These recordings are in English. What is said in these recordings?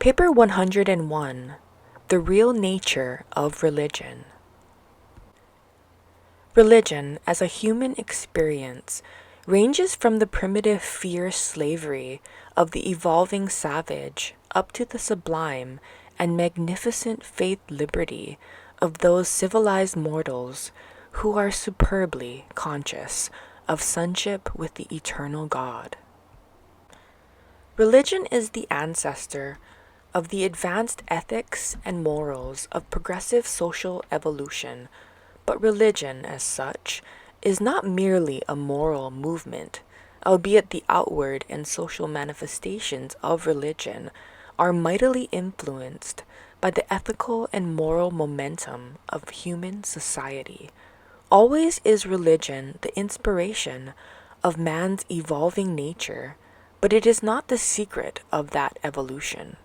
Paper 101, The Real Nature of Religion. Religion, as a human experience, ranges from the primitive fierce slavery of the evolving savage up to the sublime and magnificent faith liberty of those civilized mortals who are superbly conscious of sonship with the eternal God. Religion is the ancestor of the advanced ethics and morals of progressive social evolution, but religion, as such, is not merely a moral movement, albeit the outward and social manifestations of religion are mightily influenced by the ethical and moral momentum of human society. Always is religion the inspiration of man's evolving nature, but it is not the secret of that evolution.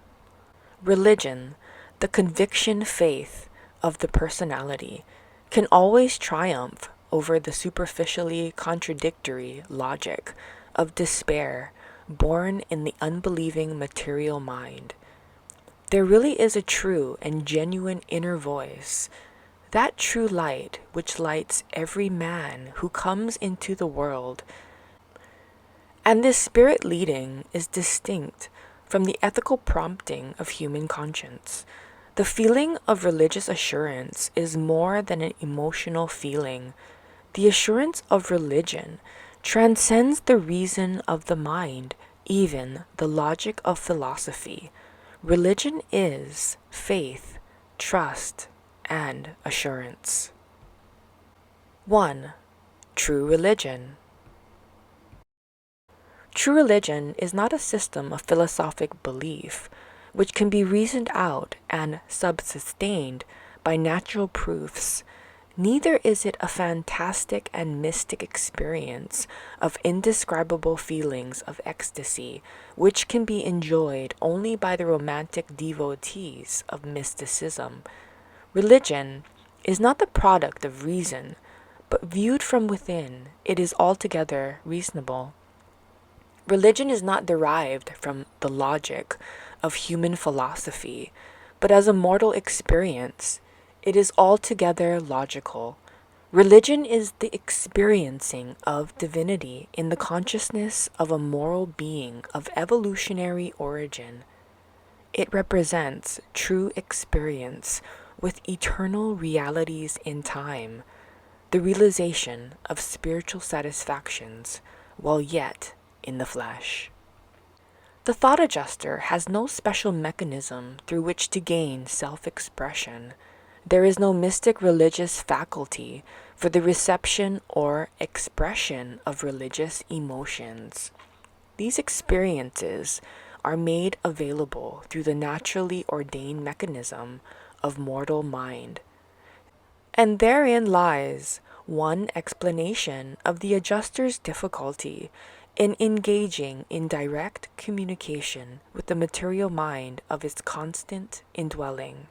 Religion, the conviction faith of the personality, can always triumph over the superficially contradictory logic of despair born in the unbelieving material mind. There really is a true and genuine inner voice, that true light which lights every man who comes into the world. And this spirit leading is distinct from the ethical prompting of human conscience. The feeling of religious assurance is more than an emotional feeling. The assurance of religion transcends the reason of the mind, even the logic of philosophy. Religion is faith, trust, and assurance. 1. True religion. True religion is not a system of philosophic belief, which can be reasoned out and subsustained by natural proofs. Neither is it a fantastic and mystic experience of indescribable feelings of ecstasy, which can be enjoyed only by the romantic devotees of mysticism. Religion is not the product of reason, but viewed from within, it is altogether reasonable. Religion is not derived from the logic of human philosophy, but as a mortal experience, it is altogether logical. Religion is the experiencing of divinity in the consciousness of a moral being of evolutionary origin. It represents true experience with eternal realities in time, the realization of spiritual satisfactions while yet in the flesh. The thought adjuster has no special mechanism through which to gain self-expression. There is no mystic religious faculty for the reception or expression of religious emotions. These experiences are made available through the naturally ordained mechanism of mortal mind. And therein lies one explanation of the adjuster's difficulty in engaging in direct communication with the material mind of its constant indwelling.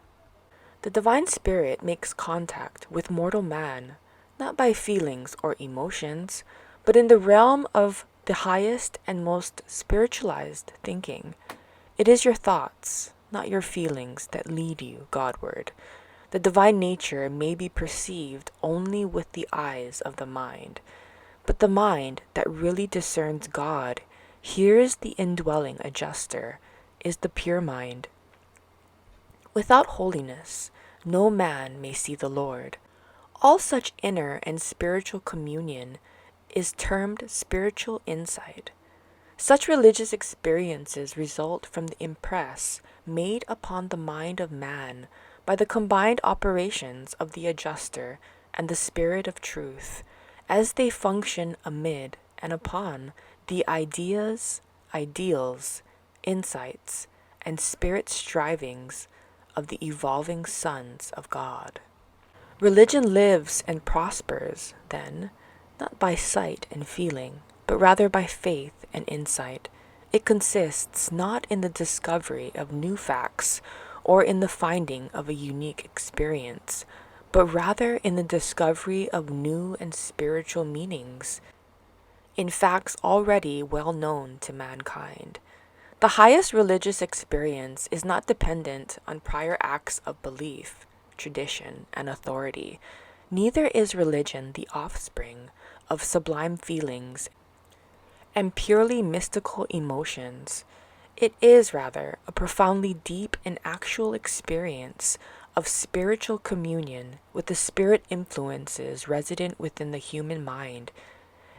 The Divine Spirit makes contact with mortal man, not by feelings or emotions, but in the realm of the highest and most spiritualized thinking. It is your thoughts, not your feelings, that lead you Godward. The divine nature may be perceived only with the eyes of the mind, but the mind that really discerns God, hears the indwelling adjuster, is the pure mind. Without holiness, no man may see the Lord. All such inner and spiritual communion is termed spiritual insight. Such religious experiences result from the impress made upon the mind of man by the combined operations of the adjuster and the Spirit of truth, as they function amid and upon the ideas, ideals, insights, and spirit strivings of the evolving sons of God. Religion lives and prospers, then, not by sight and feeling, but rather by faith and insight. It consists not in the discovery of new facts or in the finding of a unique experience, but rather in the discovery of new and spiritual meanings, in facts already well known to mankind. The highest religious experience is not dependent on prior acts of belief, tradition, and authority. Neither is religion the offspring of sublime feelings and purely mystical emotions. It is rather a profoundly deep and actual experience of spiritual communion with the spirit influences resident within the human mind.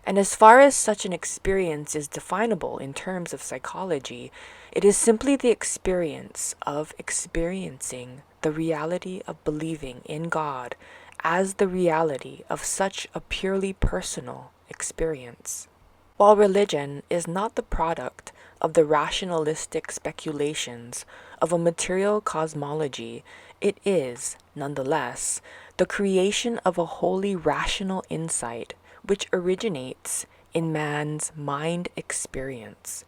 And as far as such an experience is definable in terms of psychology, it is simply the experience of experiencing the reality of believing in God as the reality of such a purely personal experience. While religion is not the product of the rationalistic speculations of a material cosmology, it is, nonetheless, the creation of a wholly rational insight which originates in man's mind experience.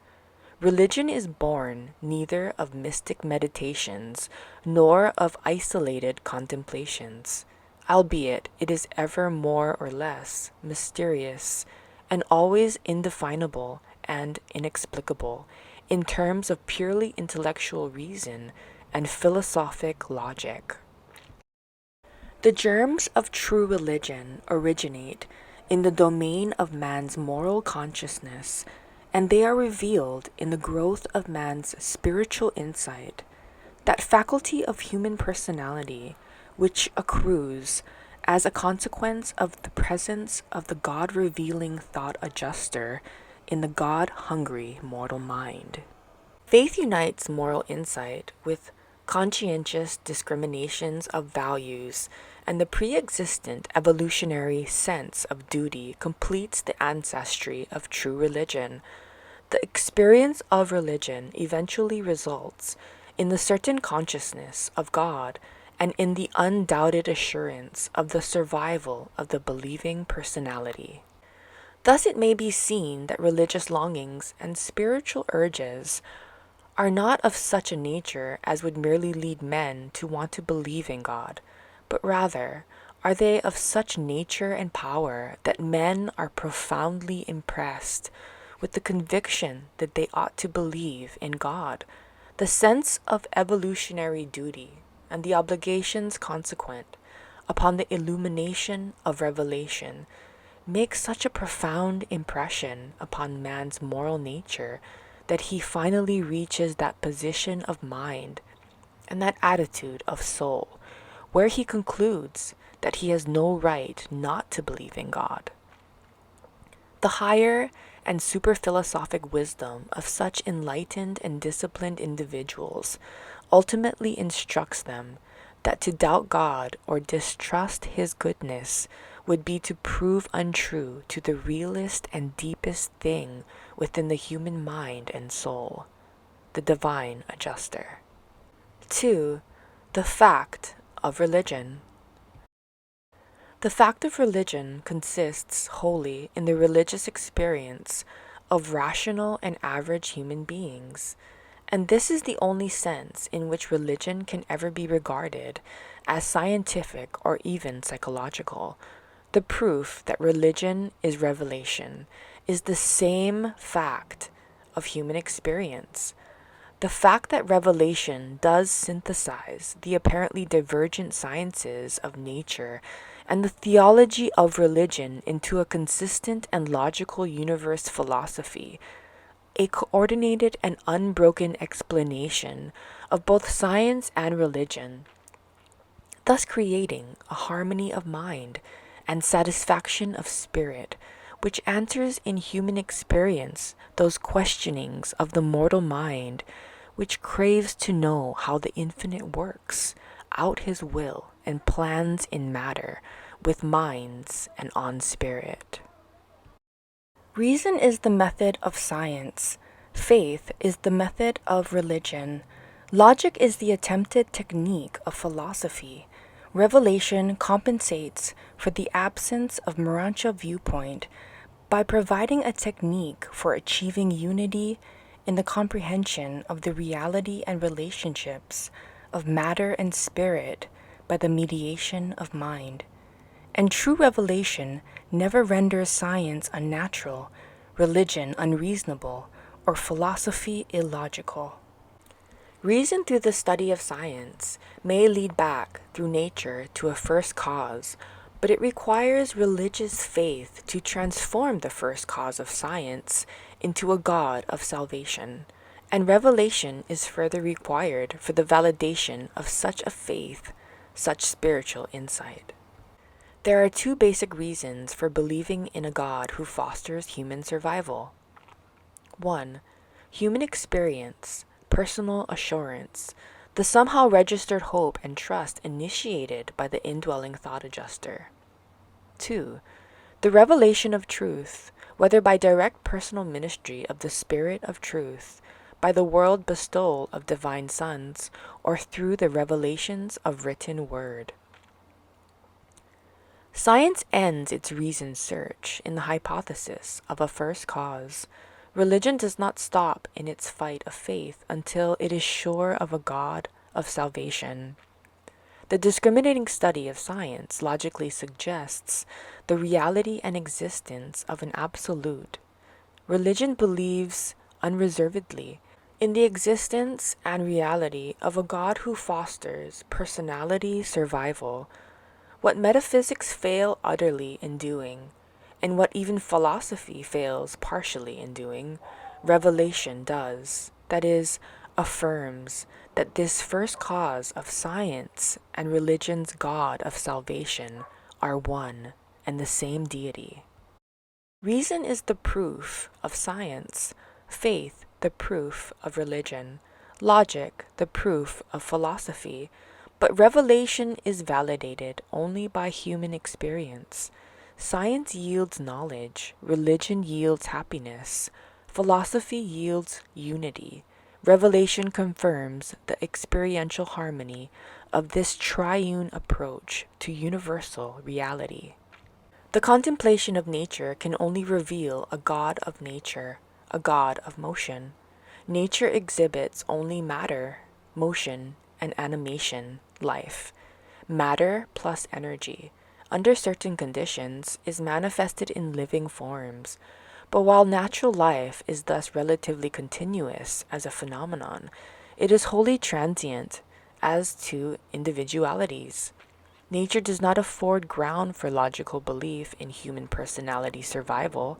Religion is born neither of mystic meditations nor of isolated contemplations, albeit it is ever more or less mysterious and always indefinable and inexplicable in terms of purely intellectual reason and philosophic logic. The germs of true religion originate in the domain of man's moral consciousness, and they are revealed in the growth of man's spiritual insight, that faculty of human personality which accrues as a consequence of the presence of the God-revealing thought adjuster in the God-hungry mortal mind. Faith unites moral insight with conscientious discriminations of values, and the pre-existent evolutionary sense of duty completes the ancestry of true religion. The experience of religion eventually results in the certain consciousness of God and in the undoubted assurance of the survival of the believing personality. Thus it may be seen that religious longings and spiritual urges are not of such a nature as would merely lead men to want to believe in God, but rather are they of such nature and power that men are profoundly impressed with the conviction that they ought to believe in God. The sense of evolutionary duty and the obligations consequent upon the illumination of revelation make such a profound impression upon man's moral nature that he finally reaches that position of mind and that attitude of soul where he concludes that he has no right not to believe in God. The higher and superphilosophic wisdom of such enlightened and disciplined individuals ultimately instructs them that to doubt God or distrust His goodness would be to prove untrue to the realest and deepest thing within the human mind and soul, the divine adjuster. 2. The fact of religion. The fact of religion consists wholly in the religious experience of rational and average human beings, and this is the only sense in which religion can ever be regarded as scientific or even psychological. The proof that religion is revelation is the same fact of human experience. The fact that revelation does synthesize the apparently divergent sciences of nature and the theology of religion into a consistent and logical universe philosophy, a coordinated and unbroken explanation of both science and religion, thus creating a harmony of mind and satisfaction of spirit, which answers in human experience those questionings of the mortal mind which craves to know how the infinite works out his will and plans in matter with minds and on spirit. Reason is the method of science. Faith is the method of religion. Logic is the attempted technique of philosophy. Revelation compensates for the absence of Urantia viewpoint by providing a technique for achieving unity in the comprehension of the reality and relationships of matter and spirit by the mediation of mind. And true revelation never renders science unnatural, religion unreasonable, or philosophy illogical. Reason through the study of science may lead back through nature to a first cause, but it requires religious faith to transform the first cause of science into a God of salvation, and revelation is further required for the validation of such a faith, such spiritual insight. There are two basic reasons for believing in a God who fosters human survival. 1. Human experience, personal assurance, the somehow registered hope and trust initiated by the indwelling thought adjuster. 2. The revelation of truth, whether by direct personal ministry of the Spirit of Truth, by the world bestowal of divine sons, or through the revelations of written word. Science ends its reason search in the hypothesis of a first cause. Religion does not stop in its fight of faith until it is sure of a God of salvation. The discriminating study of science logically suggests the reality and existence of an absolute. Religion believes unreservedly in the existence and reality of a God who fosters personality survival, what metaphysics fail utterly in doing, and what even philosophy fails partially in doing, revelation does, that is, affirms that this first cause of science and religion's God of salvation are one and the same deity. Reason is the proof of science, faith the proof of religion, logic the proof of philosophy, but revelation is validated only by human experience. Science yields knowledge, religion yields happiness, philosophy yields unity. Revelation confirms the experiential harmony of this triune approach to universal reality. The contemplation of nature can only reveal a God of nature, a God of motion. Nature exhibits only matter, motion, and animation, life. Matter plus energy, under certain conditions, is manifested in living forms. But while natural life is thus relatively continuous as a phenomenon, it is wholly transient as to individualities. Nature does not afford ground for logical belief in human personality survival.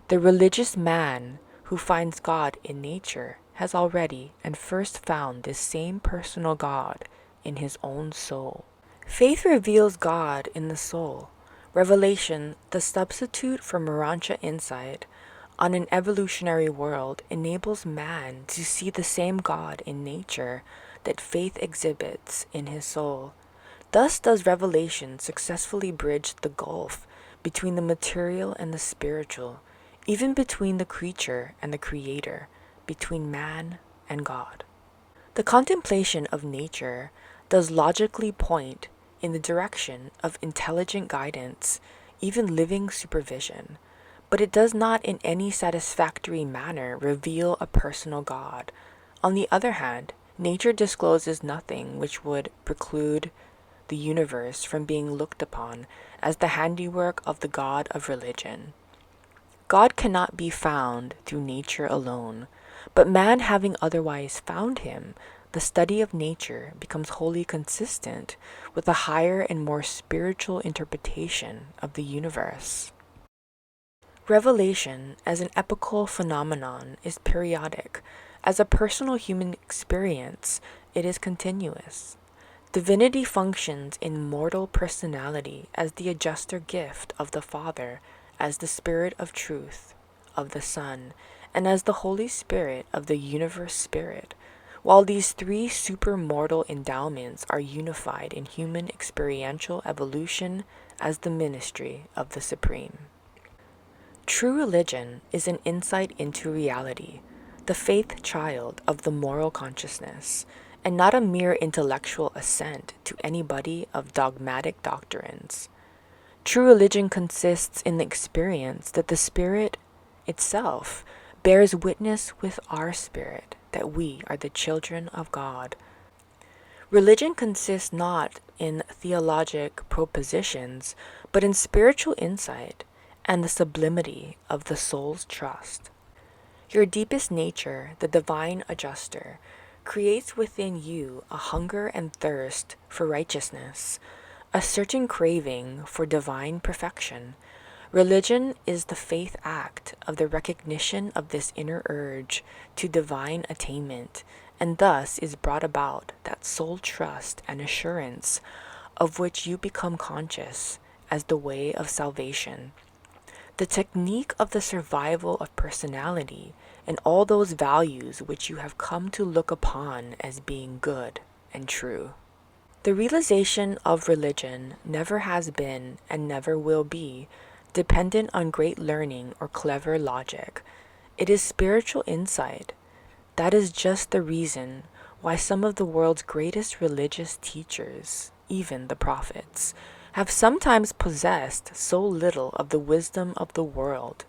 The religious man who finds God in nature has already and first found this same personal God in his own soul. Faith reveals God in the soul. Revelation, the substitute for Urantia insight on an evolutionary world, enables man to see the same God in nature that faith exhibits in his soul. Thus does revelation successfully bridge the gulf between the material and the spiritual, even between the creature and the creator, between man and God. The contemplation of nature does logically point in the direction of intelligent guidance, even living supervision, but it does not in any satisfactory manner reveal a personal God. On the other hand, nature discloses nothing which would preclude the universe from being looked upon as the handiwork of the God of religion. God cannot be found through nature alone, but man having otherwise found him, the study of nature becomes wholly consistent with a higher and more spiritual interpretation of the universe. Revelation as an epochal phenomenon is periodic. As a personal human experience, it is continuous. Divinity functions in mortal personality as the adjuster gift of the Father, as the Spirit of Truth of the Son, and as the Holy Spirit of the Universe Spirit, while these three supermortal endowments are unified in human experiential evolution as the ministry of the Supreme. True religion is an insight into reality, the faith child of the moral consciousness, and not a mere intellectual assent to any body of dogmatic doctrines. True religion consists in the experience that the Spirit itself bears witness with our spirit that we are the children of God. Religion consists not in theologic propositions, but in spiritual insight and the sublimity of the soul's trust. Your deepest nature, the divine adjuster, creates within you a hunger and thirst for righteousness, a certain craving for divine perfection. Religion is the faith act of the recognition of this inner urge to divine attainment, and thus is brought about that soul trust and assurance of which you become conscious as the way of salvation. The technique of the survival of personality and all those values which you have come to look upon as being good and true. The realization of religion never has been and never will be dependent on great learning or clever logic. It is spiritual insight. That is just the reason why some of the world's greatest religious teachers, even the prophets, have sometimes possessed so little of the wisdom of the world.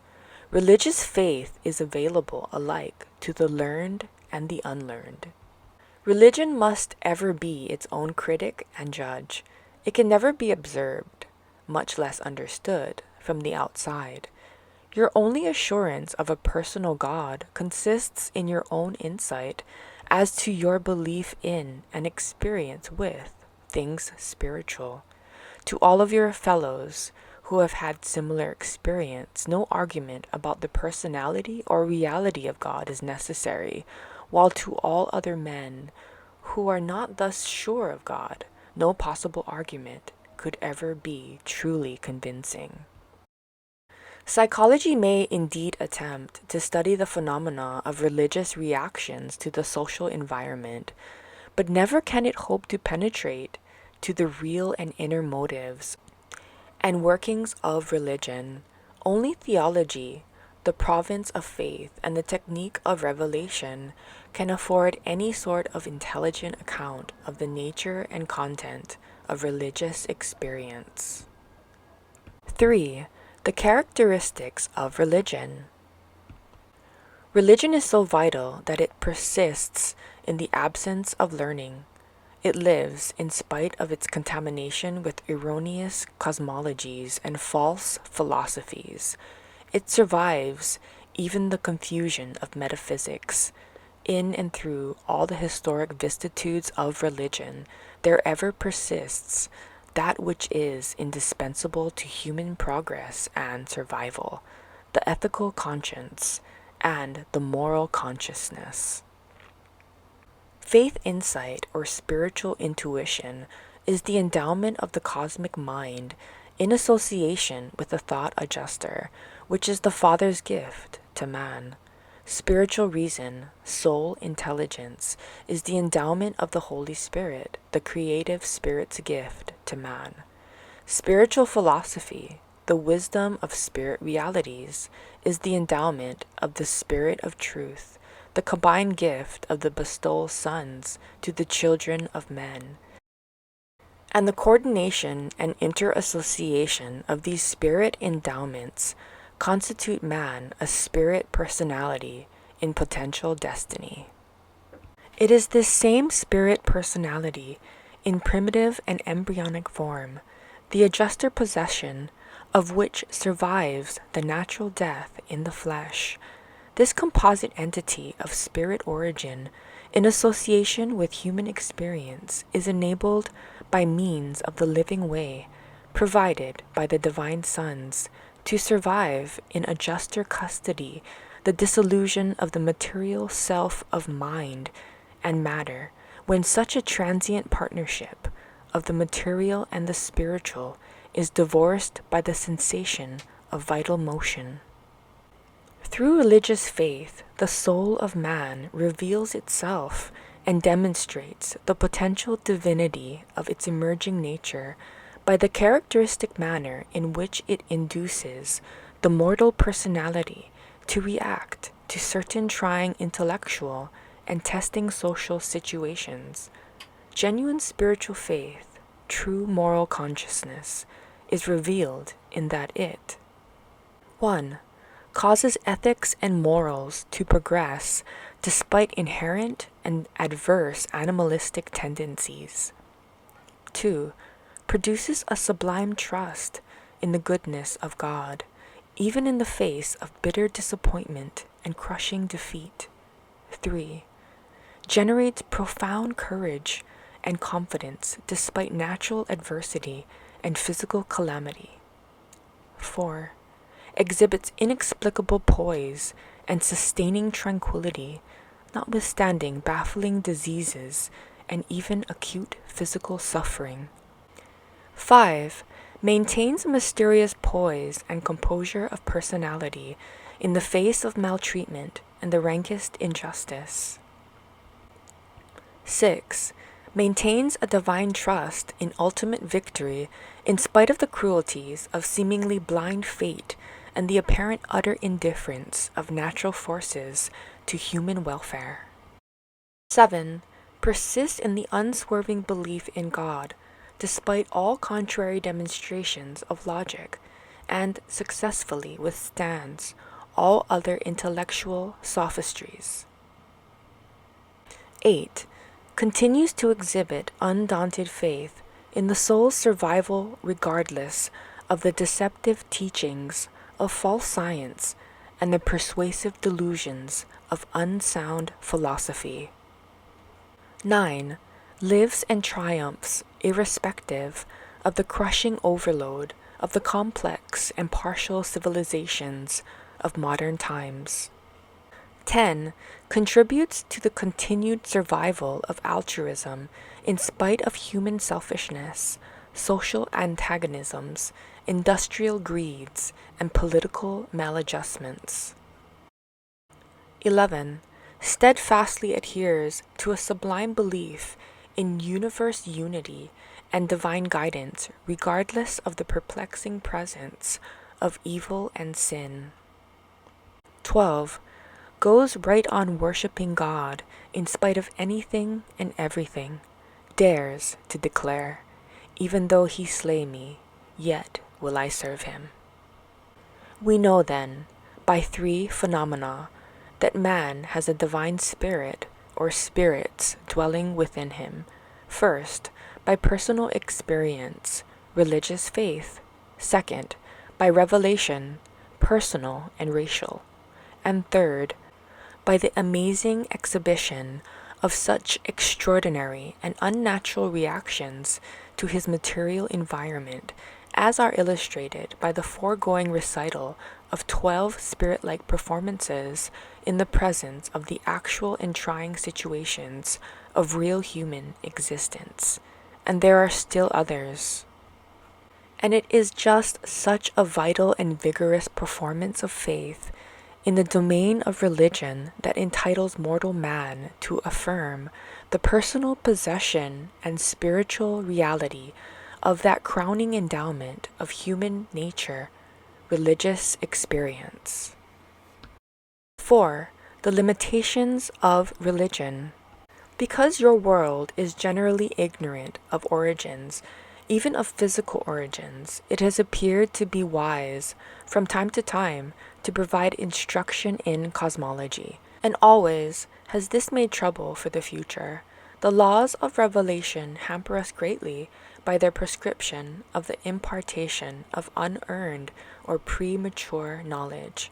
Religious faith is available alike to the learned and the unlearned. Religion must ever be its own critic and judge. It can never be observed, much less understood, from the outside. Your only assurance of a personal God consists in your own insight as to your belief in and experience with things spiritual. To all of your fellows who have had similar experience, no argument about the personality or reality of God is necessary, while to all other men who are not thus sure of God, no possible argument could ever be truly convincing. Psychology may indeed attempt to study the phenomena of religious reactions to the social environment, but never can it hope to penetrate to the real and inner motives and workings of religion. Only theology, the province of faith, and the technique of revelation can afford any sort of intelligent account of the nature and content of religious experience. 3. The characteristics of religion. Religion is so vital that it persists in the absence of learning. It lives in spite of its contamination with erroneous cosmologies and false philosophies. It survives even the confusion of metaphysics. In and through all the historic vicissitudes of religion, there ever persists that which is indispensable to human progress and survival, the ethical conscience and the moral consciousness. Faith insight or spiritual intuition is the endowment of the cosmic mind in association with the thought adjuster, which is the Father's gift to man. Spiritual reason, soul intelligence, is the endowment of the Holy Spirit, the creative Spirit's gift to man. Spiritual philosophy, the wisdom of spirit realities, is the endowment of the Spirit of truth, the combined gift of the bestowal sons to the children of men. And the coordination and interassociation of these spirit endowments constitute man a spirit personality in potential destiny. It is this same spirit personality in primitive and embryonic form, the adjuster possession of which survives the natural death in the flesh. This composite entity of spirit origin in association with human experience is enabled by means of the living way provided by the divine sons to survive in adjuster custody the dissolution of the material self of mind and matter, when such a transient partnership of the material and the spiritual is divorced by the sensation of vital motion. Through religious faith, the soul of man reveals itself and demonstrates the potential divinity of its emerging nature by the characteristic manner in which it induces the mortal personality to react to certain trying intellectual and testing social situations. Genuine spiritual faith, true moral consciousness, is revealed in that it 1. Causes ethics and morals to progress despite inherent and adverse animalistic tendencies. 2. Produces a sublime trust in the goodness of God, even in the face of bitter disappointment and crushing defeat. 3. Generates profound courage and confidence despite natural adversity and physical calamity. 4. Exhibits inexplicable poise and sustaining tranquility, notwithstanding baffling diseases and even acute physical suffering. 5. Maintains a mysterious poise and composure of personality in the face of maltreatment and the rankest injustice. 6. Maintains a divine trust in ultimate victory in spite of the cruelties of seemingly blind fate and the apparent utter indifference of natural forces to human welfare. 7. Persists in the unswerving belief in God, despite all contrary demonstrations of logic, and successfully withstands all other intellectual sophistries. 8. Continues to exhibit undaunted faith in the soul's survival regardless of the deceptive teachings of false science and the persuasive delusions of unsound philosophy. 9. Lives and triumphs irrespective of the crushing overload of the complex and partial civilizations of modern times. 10. Contributes to the continued survival of altruism in spite of human selfishness, social antagonisms, industrial greeds, and political maladjustments. 11. Steadfastly adheres to a sublime belief in universe unity and divine guidance regardless of the perplexing presence of evil and sin. 12. Goes right on worshiping God in spite of anything and everything, dares to declare, even though he slay me, yet will I serve him. We know then, by 3 phenomena, that man has a divine spirit or spirits dwelling within him. First, by personal experience, religious faith. Second, by revelation, personal and racial. And third, by the amazing exhibition of such extraordinary and unnatural reactions to his material environment as are illustrated by the foregoing recital of 12 spirit-like performances in the presence of the actual and trying situations of real human existence. And there are still others. And it is just such a vital and vigorous performance of faith in the domain of religion that entitles mortal man to affirm the personal possession and spiritual reality of that crowning endowment of human nature, religious experience. 4. The limitations of religion. Because your world is generally ignorant of origins, even of physical origins, it has appeared to be wise, from time to time, to provide instruction in cosmology. And always has this made trouble for the future. The laws of revelation hamper us greatly by their prescription of the impartation of unearned or premature knowledge.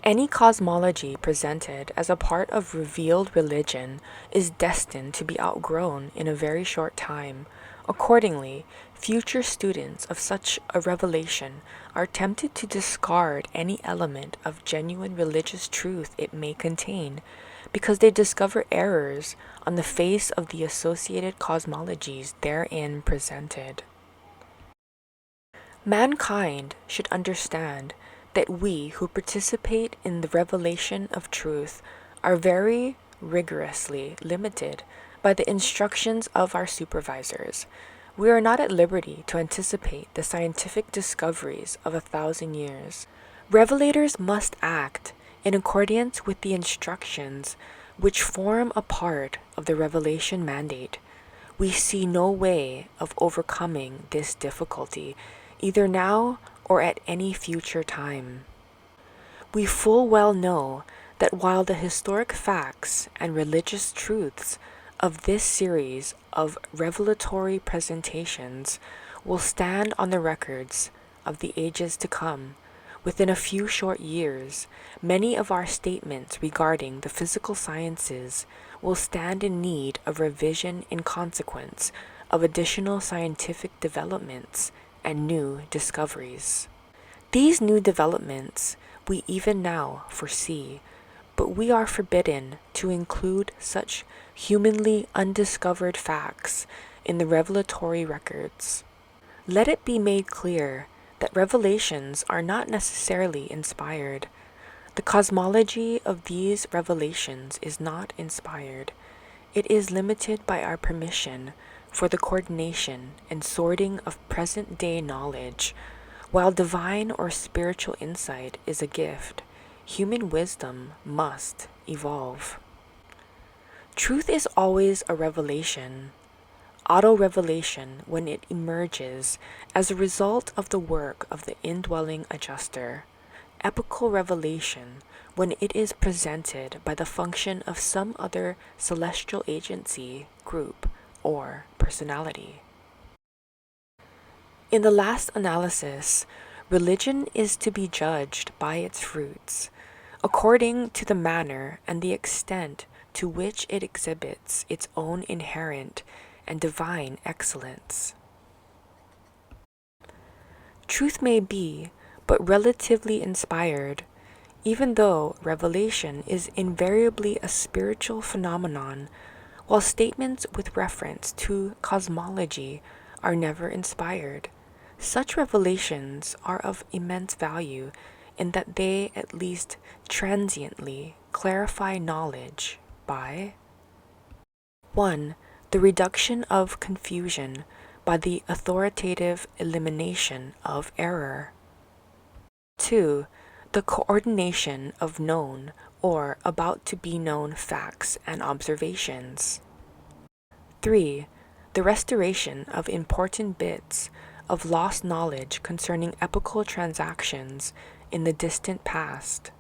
Any cosmology presented as a part of revealed religion is destined to be outgrown in a very short time. Accordingly, future students of such a revelation are tempted to discard any element of genuine religious truth it may contain, because they discover errors on the face of the associated cosmologies therein presented. Mankind should understand that we who participate in the revelation of truth are very rigorously limited by the instructions of our supervisors. We are not at liberty to anticipate the scientific discoveries of 1,000 years. Revelators must act in accordance with the instructions which form a part of the revelation mandate. We see no way of overcoming this difficulty, either now or at any future time. We full well know that while the historic facts and religious truths of this series of revelatory presentations will stand on the records of the ages to come, within a few short years, many of our statements regarding the physical sciences will stand in need of revision in consequence of additional scientific developments and new discoveries. These new developments we even now foresee, but we are forbidden to include such humanly undiscovered facts in the revelatory records. Let it be made clear that revelations are not necessarily inspired. The cosmology of these revelations is not inspired. It is limited by our permission for the coordination and sorting of present-day knowledge. While divine or spiritual insight is a gift, human wisdom must evolve. Truth is always a revelation. Auto-revelation when it emerges as a result of the work of the indwelling adjuster. Epical revelation when it is presented by the function of some other celestial agency, group, or personality. In the last analysis, religion is to be judged by its fruits, according to the manner and the extent to which it exhibits its own inherent and divine excellence. Truth may be but relatively inspired, even though revelation is invariably a spiritual phenomenon, while statements with reference to cosmology are never inspired. Such revelations are of immense value in that they at least transiently clarify knowledge by 1. The reduction of confusion by the authoritative elimination of error. 2. The coordination of known or about to be known facts and observations. 3. The restoration of important bits of lost knowledge concerning epical transactions in the distant past.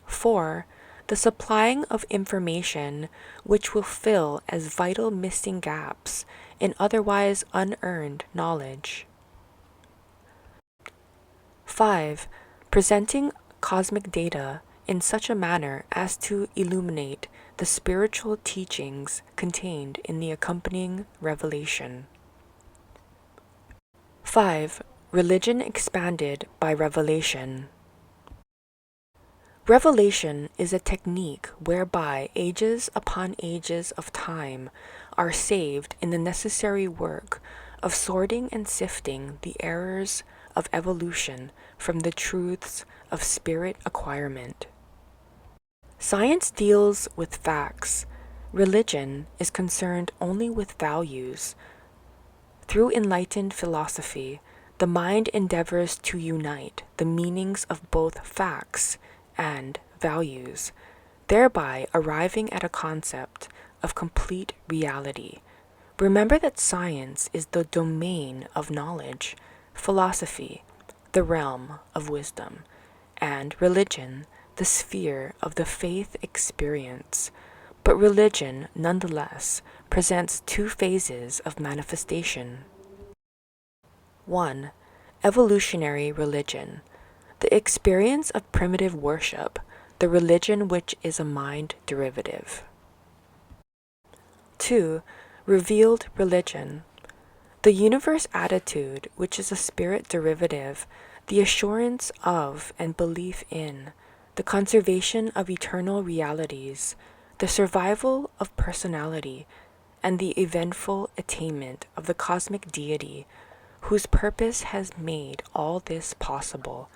4. The supplying of information which will fill as vital missing gaps in otherwise unearned knowledge. 5. Presenting cosmic data in such a manner as to illuminate the spiritual teachings contained in the accompanying revelation. 5. Religion expanded by revelation. Revelation is a technique whereby ages upon ages of time are saved in the necessary work of sorting and sifting the errors of evolution from the truths of spirit acquirement. Science deals with facts. Religion is concerned only with values. Through enlightened philosophy, the mind endeavors to unite the meanings of both facts and values, thereby arriving at a concept of complete reality. Remember that science is the domain of knowledge, philosophy, the realm of wisdom, and religion, the sphere of the faith experience. But religion, nonetheless, presents two phases of manifestation. 1. Evolutionary religion. The experience of primitive worship, the religion which is a mind derivative. 2. Revealed religion. The universe attitude, which is a spirit derivative, the assurance of and belief in, the conservation of eternal realities, the survival of personality, and the eventful attainment of the cosmic deity, whose purpose has made all this possible,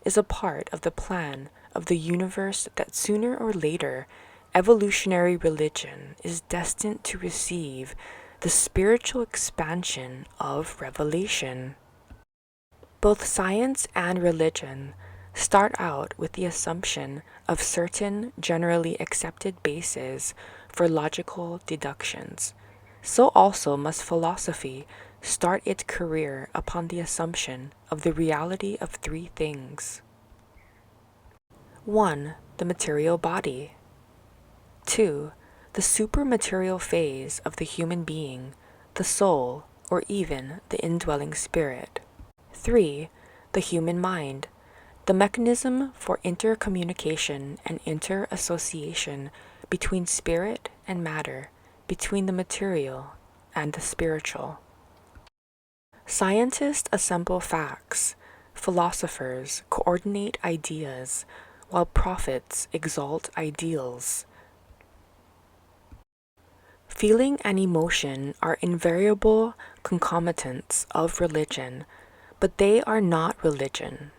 is a part of the plan of the universe that sooner or later evolutionary religion is destined to receive the spiritual expansion of revelation. Both science and religion start out with the assumption of certain generally accepted bases for logical deductions. So also must philosophy start its career upon the assumption of the reality of three things. 1. The material body. 2. The supermaterial phase of the human being, the soul, or even the indwelling spirit. 3. The human mind, the mechanism for intercommunication and interassociation between spirit and matter, between the material and the spiritual. Scientists assemble facts, philosophers coordinate ideas, while prophets exalt ideals. Feeling and emotion are invariable concomitants of religion, but they are not religion.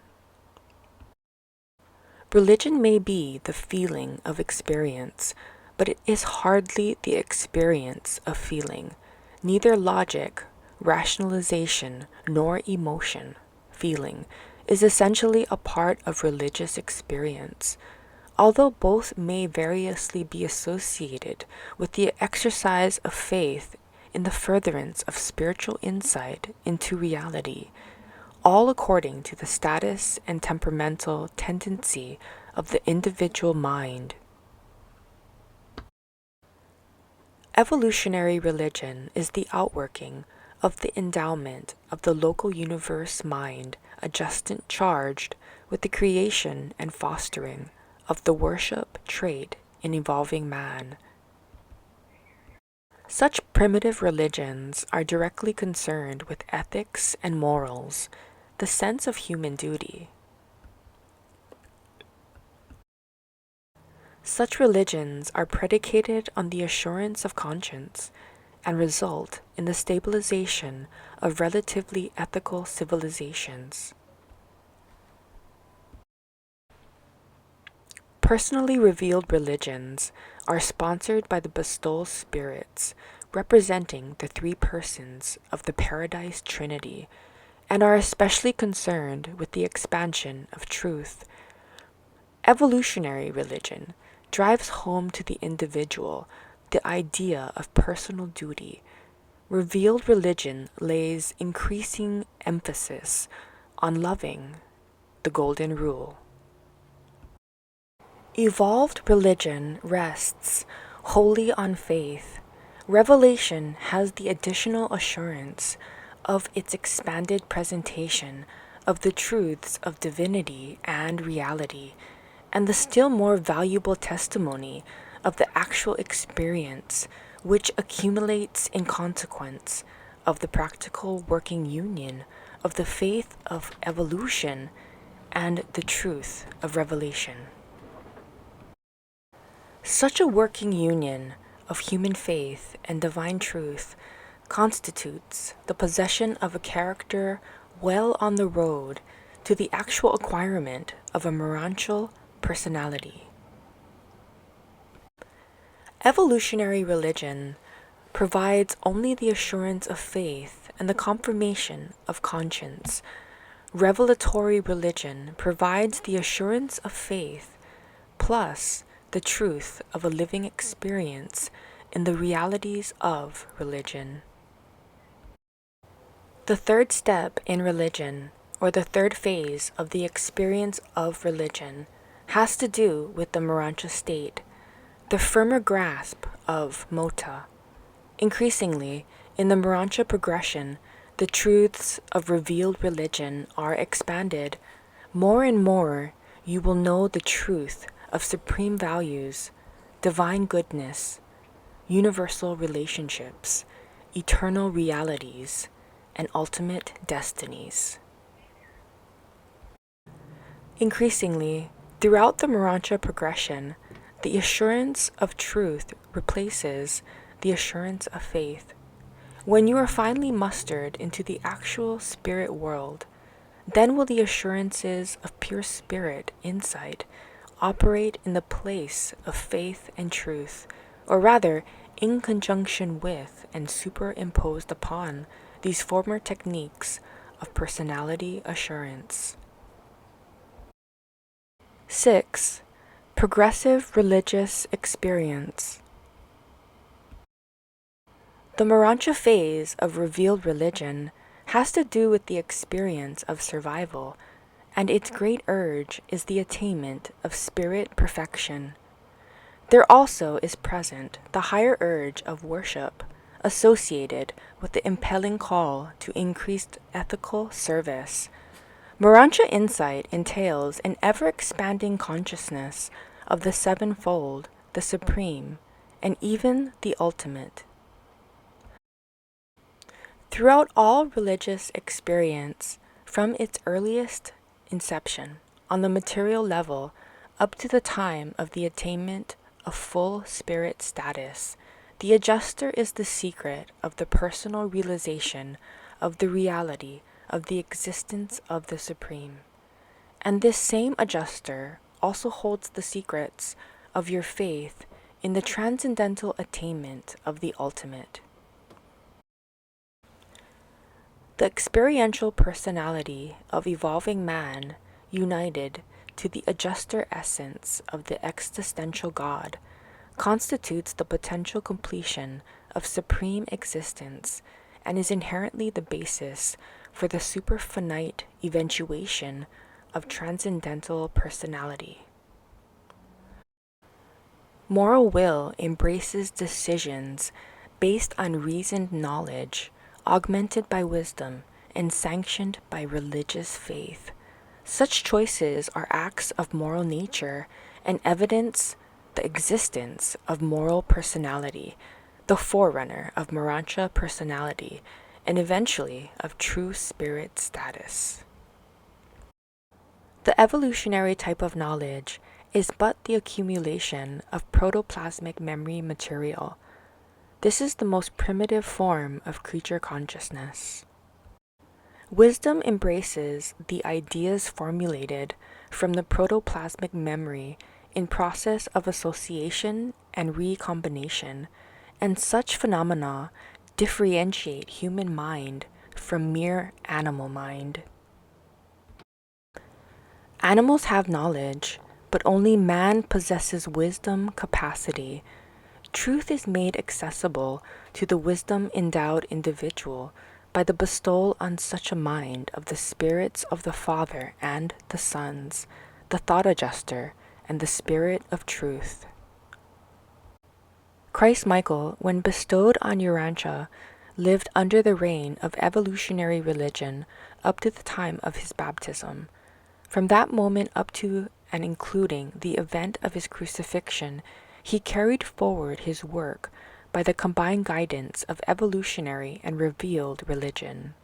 Religion may be the feeling of experience, but it is hardly the experience of feeling. Neither logic, rationalization, nor emotion, feeling, is essentially a part of religious experience, although both may variously be associated with the exercise of faith in the furtherance of spiritual insight into reality, all according to the status and temperamental tendency of the individual mind. Evolutionary religion is the outworking of the endowment of the local universe mind adjusted charged with the creation and fostering of the worship trait in evolving man. Such primitive religions are directly concerned with ethics and morals, the sense of human duty. Such religions are predicated on the assurance of conscience and result in the stabilization of relatively ethical civilizations. Personally revealed religions are sponsored by the bestowal spirits, representing the three persons of the Paradise Trinity, and are especially concerned with the expansion of truth. Evolutionary religion drives home to the individual the idea of personal duty. Revealed religion lays increasing emphasis on loving, the golden rule. Evolved religion rests wholly on faith. Revelation has the additional assurance of its expanded presentation of the truths of divinity and reality, and the still more valuable testimony of the actual experience which accumulates in consequence of the practical working union of the faith of evolution and the truth of revelation. Such a working union of human faith and divine truth constitutes the possession of a character well on the road to the actual acquirement of a Urantian personality. Evolutionary religion provides only the assurance of faith and the confirmation of conscience. Revelatory religion provides the assurance of faith plus the truth of a living experience in the realities of religion. The third step in religion, or the third phase of the experience of religion, has to do with the Urantia state, the firmer grasp of mota. Increasingly, in the Urantia progression, the truths of revealed religion are expanded. More and more, you will know the truth of supreme values, divine goodness, universal relationships, eternal realities, and ultimate destinies. Increasingly, throughout the Urantia progression, the assurance of truth replaces the assurance of faith. When you are finally mustered into the actual spirit world, then will the assurances of pure spirit insight operate in the place of faith and truth, or rather, in conjunction with and superimposed upon these former techniques of personality assurance. 6. Progressive religious experience. The Urantia phase of revealed religion has to do with the experience of survival, and its great urge is the attainment of spirit perfection. There also is present the higher urge of worship, associated with the impelling call to increased ethical service. Urantia insight entails an ever-expanding consciousness of the sevenfold, the supreme, and even the ultimate. Throughout all religious experience, from its earliest inception, on the material level, up to the time of the attainment of full spirit status, the adjuster is the secret of the personal realization of the reality of the existence of the Supreme. And this same adjuster also holds the secrets of your faith in the transcendental attainment of the ultimate. The experiential personality of evolving man, united to the adjuster essence of the existential God, constitutes the potential completion of supreme existence and is inherently the basis for the superfinite eventuation of transcendental personality. Moral will embraces decisions based on reasoned knowledge, augmented by wisdom, and sanctioned by religious faith. Such choices are acts of moral nature and evidence the existence of moral personality, the forerunner of Urantia personality, and eventually of true spirit status. The evolutionary type of knowledge is but the accumulation of protoplasmic memory material. This is the most primitive form of creature consciousness. Wisdom embraces the ideas formulated from the protoplasmic memory in process of association and recombination, and such phenomena differentiate human mind from mere animal mind. Animals have knowledge, but only man possesses wisdom capacity. Truth is made accessible to the wisdom-endowed individual by the bestowal on such a mind of the spirits of the Father and the Sons, the thought adjuster, and the Spirit of Truth. Christ Michael, when bestowed on Urantia, lived under the reign of evolutionary religion up to the time of his baptism. From that moment up to and including the event of his crucifixion, he carried forward his work by the combined guidance of evolutionary and revealed religion.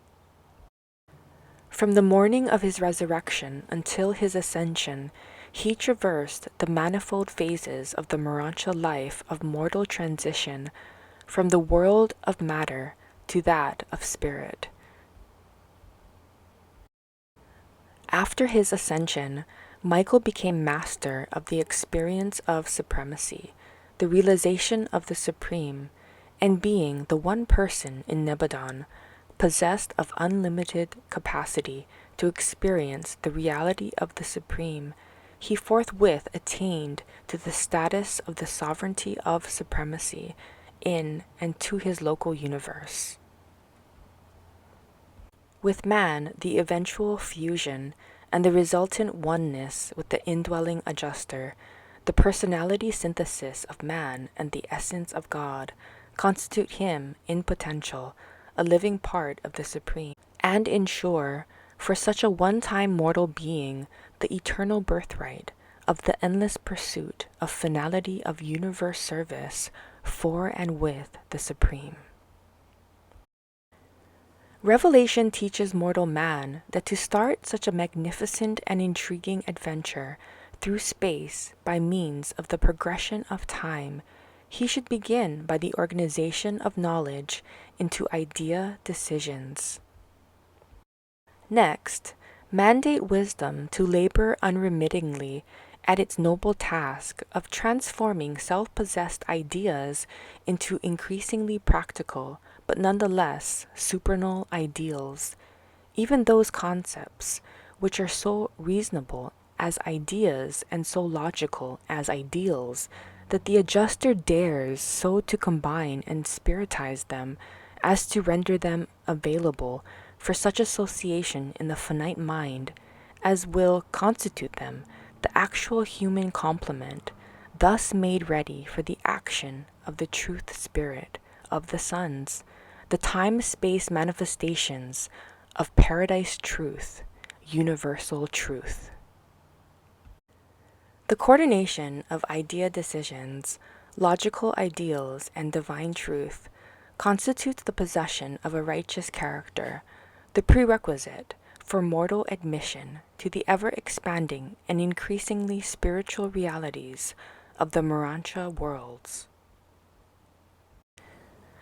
From the morning of his resurrection until his ascension, he traversed the manifold phases of the Urantia life of mortal transition from the world of matter to that of spirit. After his ascension, Michael became master of the experience of supremacy, the realization of the Supreme, and being the one person in Nebadon, possessed of unlimited capacity to experience the reality of the Supreme, he forthwith attained to the status of the sovereignty of supremacy in and to his local universe. With man, the eventual fusion and the resultant oneness with the indwelling adjuster, the personality synthesis of man and the essence of God, constitute him, in potential, a living part of the Supreme, and ensure, for such a one-time mortal being, the eternal birthright of the endless pursuit of finality of universe service for and with the Supreme. Revelation teaches mortal man that to start such a magnificent and intriguing adventure through space by means of the progression of time, he should begin by the organization of knowledge into idea decisions. Next, mandate wisdom to labor unremittingly at its noble task of transforming self-possessed ideas into increasingly practical, but nonetheless supernal ideals, even those concepts which are so reasonable as ideas and so logical as ideals that the adjuster dares so to combine and spiritize them as to render them available for such association in the finite mind as will constitute them the actual human complement, thus made ready for the action of the truth spirit of the sons, the time-space manifestations of paradise truth, universal truth. The coordination of idea decisions, logical ideals, and divine truth constitutes the possession of a righteous character, the prerequisite for mortal admission to the ever-expanding and increasingly spiritual realities of the Urantia worlds.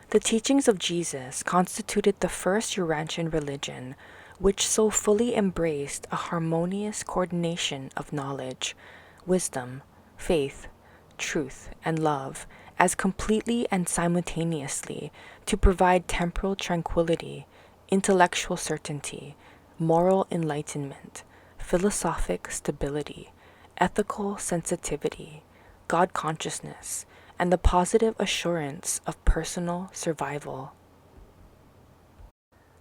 The teachings of Jesus constituted the first Urantian religion which so fully embraced a harmonious coordination of knowledge, wisdom, faith, truth, and love as completely and simultaneously to provide temporal tranquility, intellectual certainty, moral enlightenment, philosophic stability, ethical sensitivity, God consciousness, and the positive assurance of personal survival.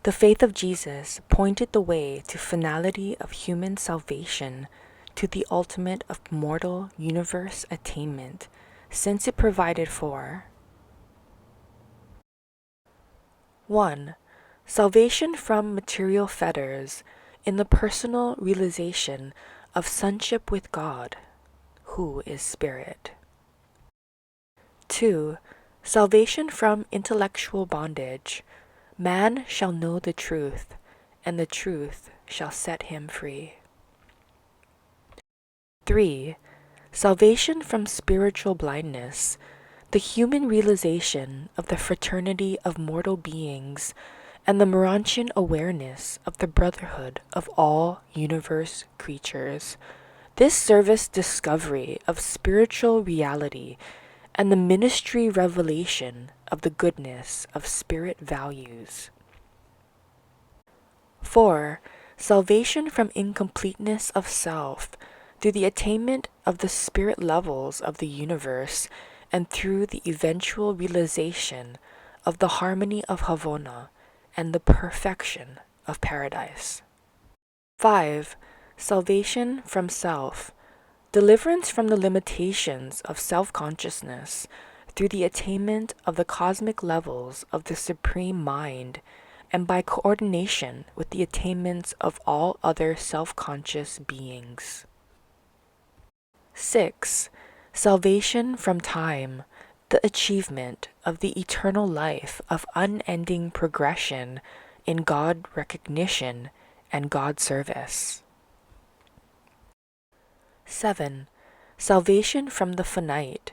The faith of Jesus pointed the way to finality of human salvation, to the ultimate of mortal universe attainment, since it provided for 1. Salvation from material fetters in the personal realization of sonship with God, who is Spirit. 2. Salvation from intellectual bondage. Man shall know the truth, and the truth shall set him free. 3. Salvation from spiritual blindness. The human realization of the fraternity of mortal beings and the Urantian awareness of the brotherhood of all universe creatures. This service discovery of spiritual reality and the ministry revelation of the goodness of spirit values. 4. Salvation from incompleteness of self through the attainment of the spirit levels of the universe and through the eventual realization of the harmony of Havona and the perfection of paradise. 5. Salvation from self. Deliverance from the limitations of self-consciousness through the attainment of the cosmic levels of the Supreme Mind and by coordination with the attainments of all other self-conscious beings. 6. Salvation from time. The achievement of the eternal life of unending progression in God recognition and God service. 7. Salvation from the finite,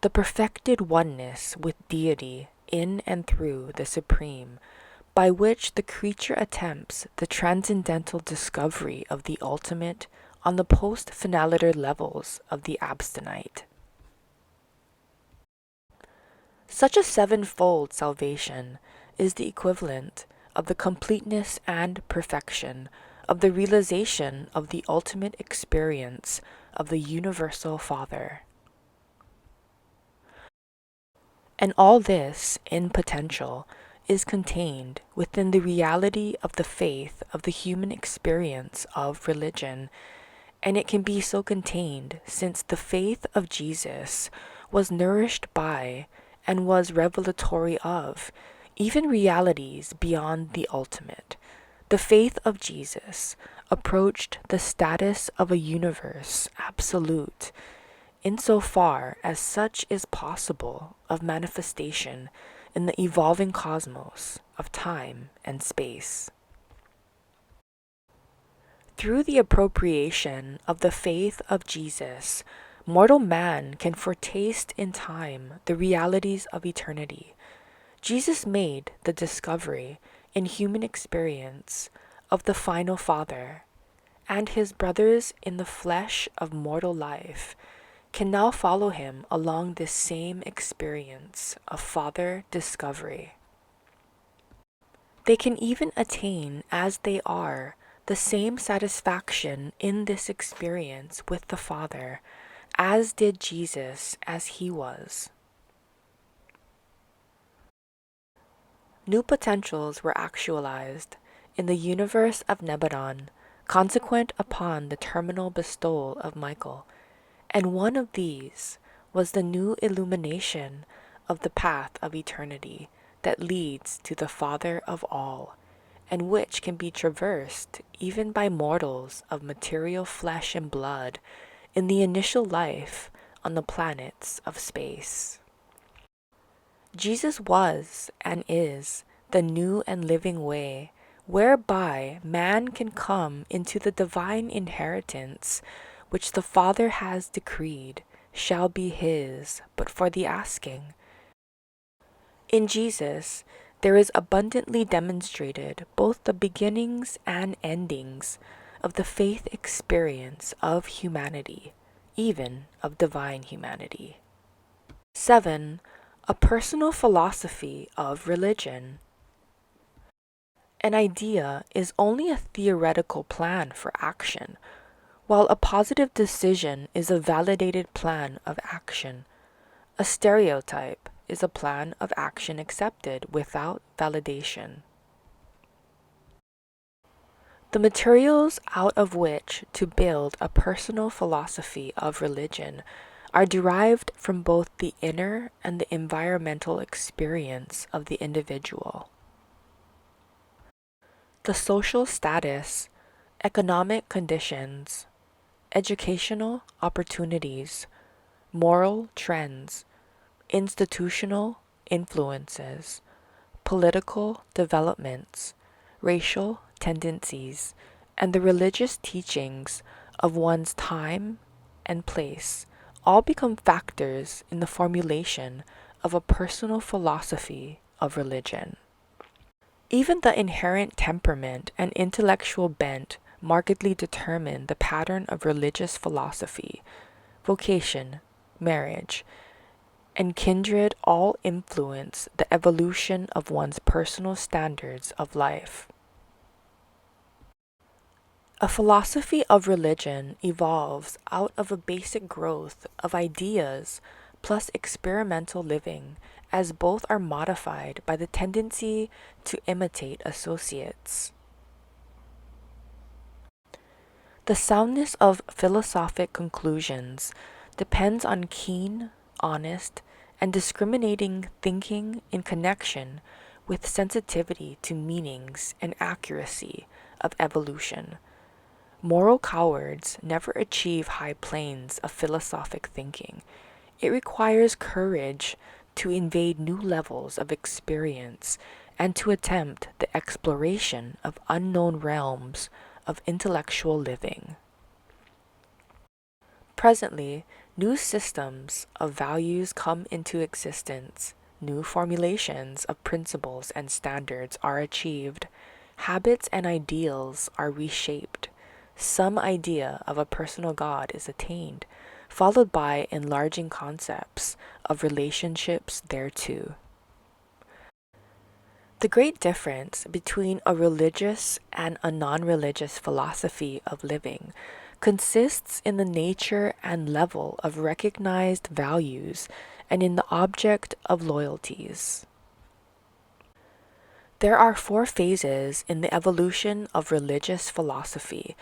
the perfected oneness with deity in and through the Supreme, by which the creature attempts the transcendental discovery of the ultimate on the post-finaliter levels of the abstinite. Such a sevenfold salvation is the equivalent of the completeness and perfection of the realization of the ultimate experience of the Universal Father. And all this, in potential, is contained within the reality of the faith of the human experience of religion, and it can be so contained since the faith of Jesus was nourished by and was revelatory of even realities beyond the ultimate. The faith of Jesus approached the status of a universe absolute, insofar as such is possible of manifestation in the evolving cosmos of time and space. Through the appropriation of the faith of Jesus, mortal man can foretaste in time the realities of eternity. Jesus made the discovery in human experience of the final Father, and his brothers in the flesh of mortal life can now follow him along this same experience of Father discovery. They can even attain, as they are, the same satisfaction in this experience with the Father, as did Jesus as he was. New potentials were actualized in the universe of Nebuchadnezzar, consequent upon the terminal bestowal of Michael, and one of these was the new illumination of the path of eternity that leads to the Father of all, and which can be traversed even by mortals of material flesh and blood in the initial life on the planets of space. Jesus was and is the new and living way whereby man can come into the divine inheritance which the Father has decreed shall be his but for the asking. In Jesus, there is abundantly demonstrated both the beginnings and endings of the faith experience of humanity, even of divine humanity. 7. A personal philosophy of religion. An idea is only a theoretical plan for action, while a positive decision is a validated plan of action. A stereotype is a plan of action accepted without validation. The materials out of which to build a personal philosophy of religion are derived from both the inner and the environmental experience of the individual. The social status, economic conditions, educational opportunities, moral trends, institutional influences, political developments, racial tendencies, and the religious teachings of one's time and place all become factors in the formulation of a personal philosophy of religion. Even the inherent temperament and intellectual bent markedly determine the pattern of religious philosophy, vocation, marriage, and kindred all influence the evolution of one's personal standards of life. A philosophy of religion evolves out of a basic growth of ideas plus experimental living, as both are modified by the tendency to imitate associates. The soundness of philosophic conclusions depends on keen, honest, and discriminating thinking in connection with sensitivity to meanings and accuracy of evolution. Moral cowards never achieve high planes of philosophic thinking. It requires courage to invade new levels of experience and to attempt the exploration of unknown realms of intellectual living. Presently, new systems of values come into existence, new formulations of principles and standards are achieved, habits and ideals are reshaped, some idea of a personal God is attained, followed by enlarging concepts of relationships thereto. The great difference between a religious and a non-religious philosophy of living consists in the nature and level of recognized values and in the object of loyalties. There are 4 phases in the evolution of religious philosophy.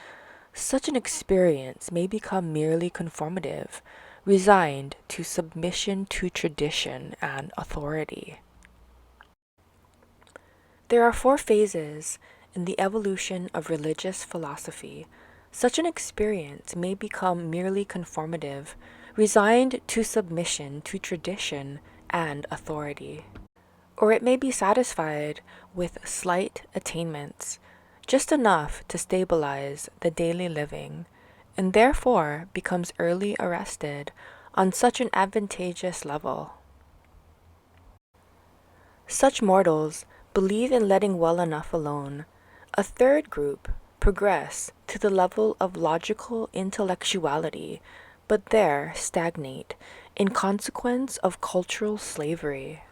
Such an experience may become merely conformative, resigned to submission to tradition and authority. There are 4 phases in the evolution of religious philosophy. Such an experience may become merely conformative, resigned to submission to tradition and authority. Or it may be satisfied with slight attainments, just enough to stabilize the daily living, and therefore becomes early arrested on such an advantageous level. Such mortals believe in letting well enough alone. A third group progress to the level of logical intellectuality, but there stagnate in consequence of cultural slavery.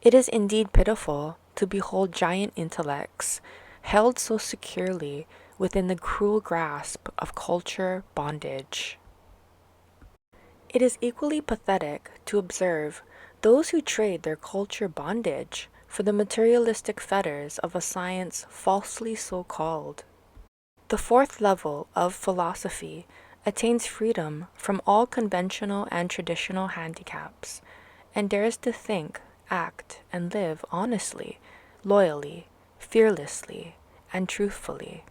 It is indeed pitiful to behold giant intellects held so securely within the cruel grasp of culture bondage. It is equally pathetic to observe those who trade their culture bondage for the materialistic fetters of a science falsely so called. The 4th level of philosophy attains freedom from all conventional and traditional handicaps, and dares to think, act, and live honestly, loyally, fearlessly, and truthfully.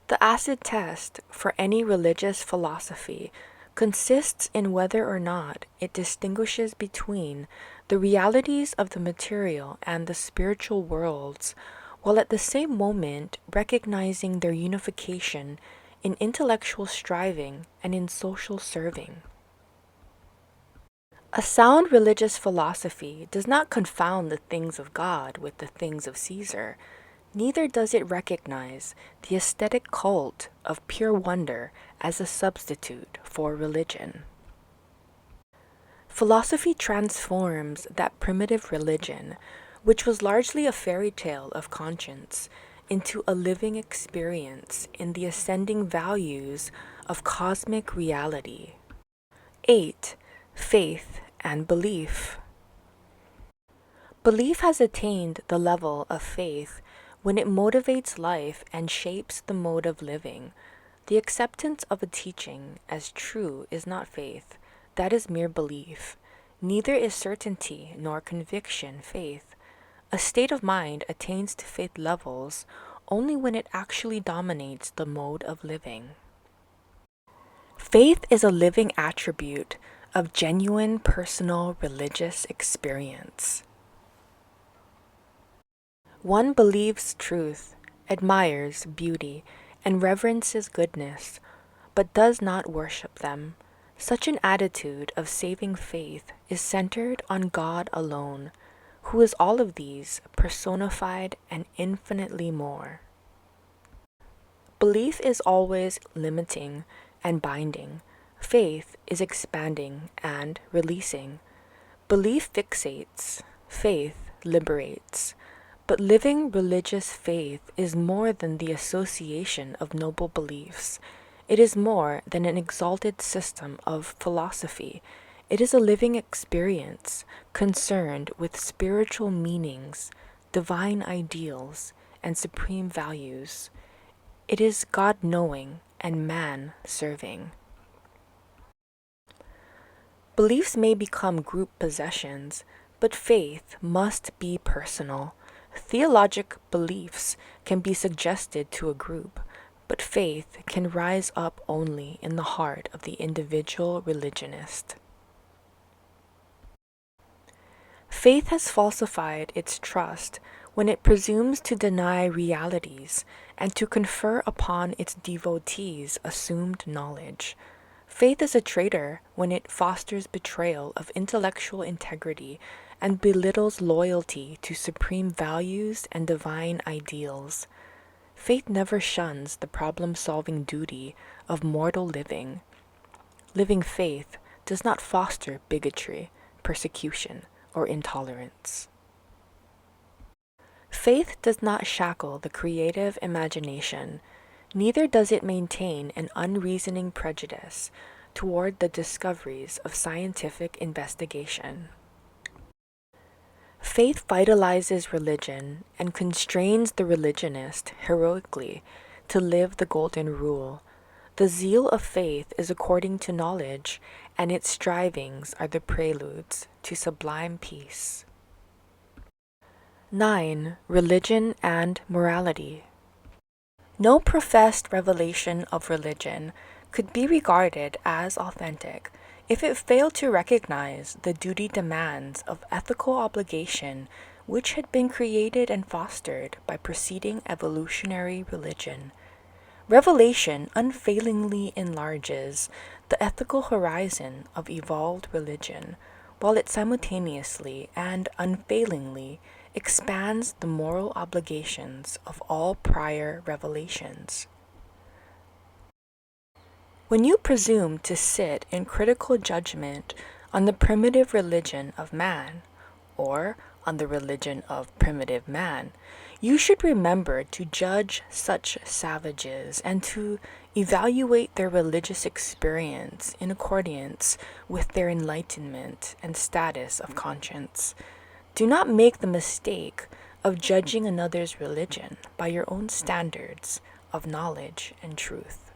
The acid test for any religious philosophy consists in whether or not it distinguishes between the realities of the material and the spiritual worlds, while at the same moment recognizing their unification in intellectual striving and in social serving. A sound religious philosophy does not confound the things of God with the things of Caesar. Neither does it recognize the aesthetic cult of pure wonder as a substitute for religion. Philosophy transforms that primitive religion, which was largely a fairy tale of conscience, into a living experience in the ascending values of cosmic reality. 8. Faith and belief. Belief has attained the level of faith when it motivates life and shapes the mode of living. The acceptance of a teaching as true is not faith, that is mere belief. Neither is certainty nor conviction faith. A state of mind attains to faith levels only when it actually dominates the mode of living. Faith is a living attribute of genuine personal religious experience. One believes truth, admires beauty, and reverences goodness, but does not worship them. Such an attitude of saving faith is centered on God alone, who is all of these, personified and infinitely more. Belief is always limiting and binding. Faith is expanding and releasing. Belief fixates, faith liberates. But living religious faith is more than the association of noble beliefs. It is more than an exalted system of philosophy. It is a living experience concerned with spiritual meanings, divine ideals, and supreme values. It is God knowing and man serving. Beliefs may become group possessions, but faith must be personal. Theologic beliefs can be suggested to a group, but faith can rise up only in the heart of the individual religionist. Faith has falsified its trust when it presumes to deny realities and to confer upon its devotees assumed knowledge. Faith is a traitor when it fosters betrayal of intellectual integrity and belittles loyalty to supreme values and divine ideals. Faith never shuns the problem-solving duty of mortal living. Living faith does not foster bigotry, persecution, or intolerance. Faith does not shackle the creative imagination, neither does it maintain an unreasoning prejudice toward the discoveries of scientific investigation. Faith vitalizes religion and constrains the religionist heroically to live the golden rule. The zeal of faith is according to knowledge, and its strivings are the preludes to sublime peace. 9. Religion and morality. No professed revelation of religion could be regarded as authentic if it failed to recognize the duty demands of ethical obligation which had been created and fostered by preceding evolutionary religion. Revelation unfailingly enlarges the ethical horizon of evolved religion, while it simultaneously and unfailingly expands the moral obligations of all prior revelations. When you presume to sit in critical judgment on the primitive religion of man, or on the religion of primitive man, you should remember to judge such savages and to evaluate their religious experience in accordance with their enlightenment and status of conscience. Do not make the mistake of judging another's religion by your own standards of knowledge and truth.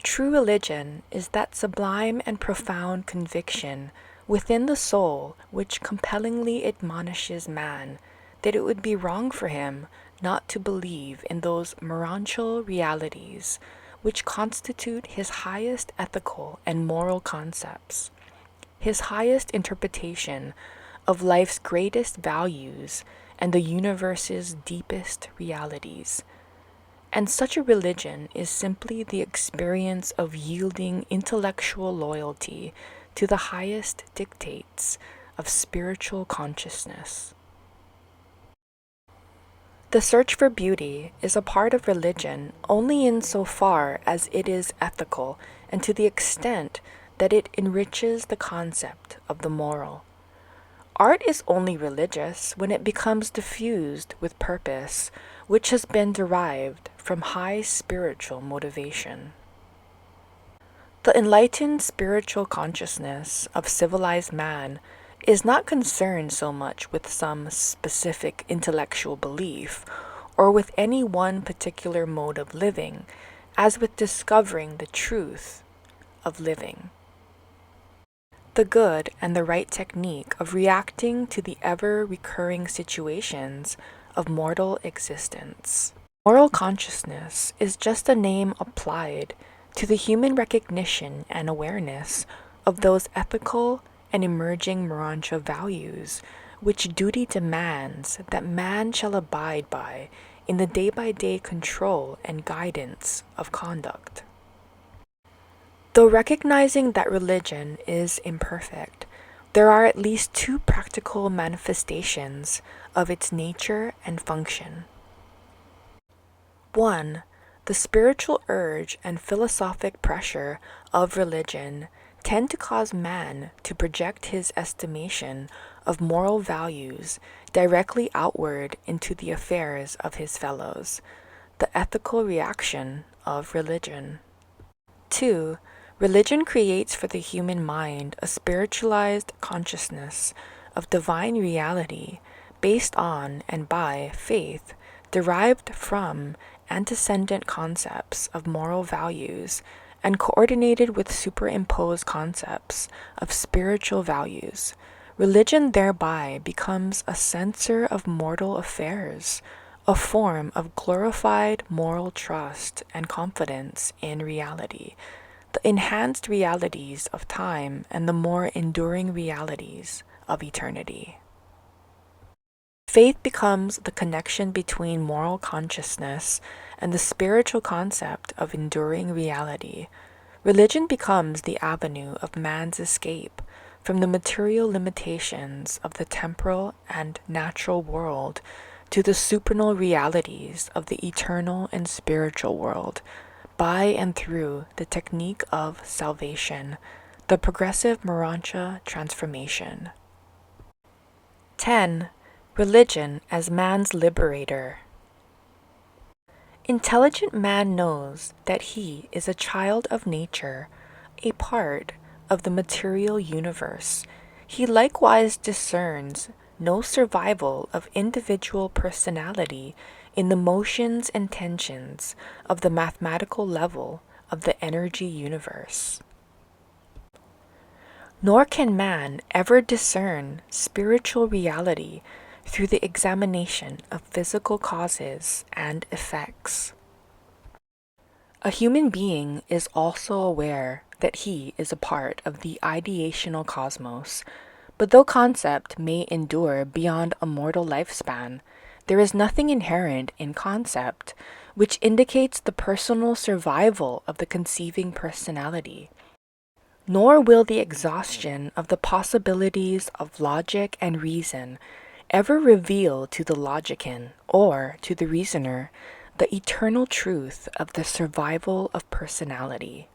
True religion is that sublime and profound conviction within the soul which compellingly admonishes man that it would be wrong for him not to believe in those morontial realities which constitute his highest ethical and moral concepts, his highest interpretation of life's greatest values and the universe's deepest realities. And such a religion is simply the experience of yielding intellectual loyalty to the highest dictates of spiritual consciousness. The search for beauty is a part of religion only insofar as it is ethical and to the extent that it enriches the concept of the moral. Art is only religious when it becomes diffused with purpose, which has been derived from high spiritual motivation. The enlightened spiritual consciousness of civilized man is not concerned so much with some specific intellectual belief or with any one particular mode of living as with discovering the truth of living. The good and the right technique of reacting to the ever-recurring situations of mortal existence. Moral consciousness is just a name applied to the human recognition and awareness of those ethical and emerging Urantia values which duty demands that man shall abide by in the day-by-day control and guidance of conduct. Though recognizing that religion is imperfect, there are at least two practical manifestations of its nature and function. 1. The spiritual urge and philosophic pressure of religion tend to cause man to project his estimation of moral values directly outward into the affairs of his fellows, the ethical reaction of religion. 2. Religion creates for the human mind a spiritualized consciousness of divine reality based on and by faith derived from antecedent concepts of moral values and coordinated with superimposed concepts of spiritual values. Religion thereby becomes a censor of mortal affairs, a form of glorified moral trust and confidence in reality, the enhanced realities of time and the more enduring realities of eternity. Faith becomes the connection between moral consciousness and the spiritual concept of enduring reality. Religion becomes the avenue of man's escape from the material limitations of the temporal and natural world to the supernal realities of the eternal and spiritual world, by and through the technique of salvation, the progressive Urantia transformation. 10. Religion as man's liberator. Intelligent man knows that he is a child of nature, a part of the material universe. He likewise discerns no survival of individual personality in the motions and tensions of the mathematical level of the energy universe. Nor can man ever discern spiritual reality through the examination of physical causes and effects. A human being is also aware that he is a part of the ideational cosmos, but though concept may endure beyond a mortal lifespan, there is nothing inherent in concept which indicates the personal survival of the conceiving personality. Nor will the exhaustion of the possibilities of logic and reason ever reveal to the logician or to the reasoner the eternal truth of the survival of personality.